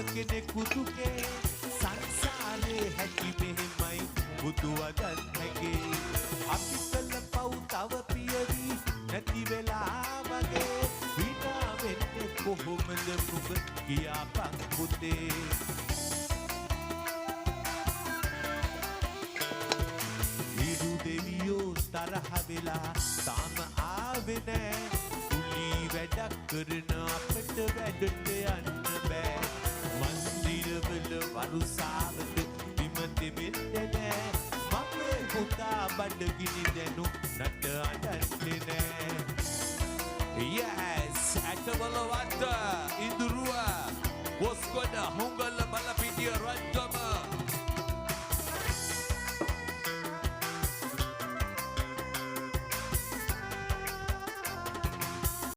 කෙනෙකු දුකේ සංසාරේ හැටි මෙහෙමයි බුදු වදන් නැගේ අපි කළ පව් තව පියවි නැති වෙලා වගේ විනා වෙන්නේ කොහොමද නුඹ කියාපන් පුතේ හිරු දෙවියෝ තරහ වෙලා තාම ආවේ නෑ කුලී වැඩක් කරන අපට වැඩට යන්න බෑ මන්දිරවල වරුසාවක බිම දෙවෙන්නේ නෑ මගේ පුතා බඩගිනි දැනු නට අඬන්නේ නෑ Yes, ඇටවල වත්ත